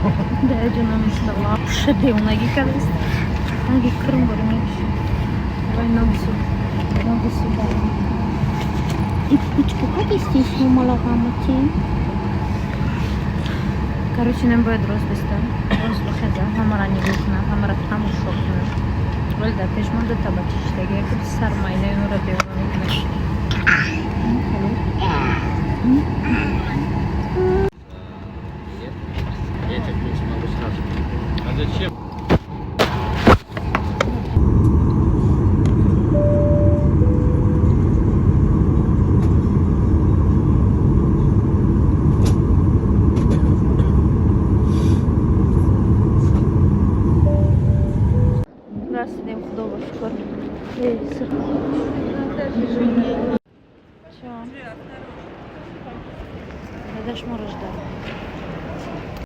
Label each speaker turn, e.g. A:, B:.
A: Derece Mustafa przedyłnagi kiedyś. Nogi krągorniejsze. Давай ногу сюда. Ногу сюда. И птичку ходи здесь, малого тень. Короче, нам будет розбиста. Розбухеда. Хамара не видно. Хамара там ушокна. Вольда, пешмон до табачишь. Теге, как сармайна и нурабил.
B: Я тебе плюс могу сразу. А зачем?
A: Раз идем худого школы. Все. Когда ж можешь ждать?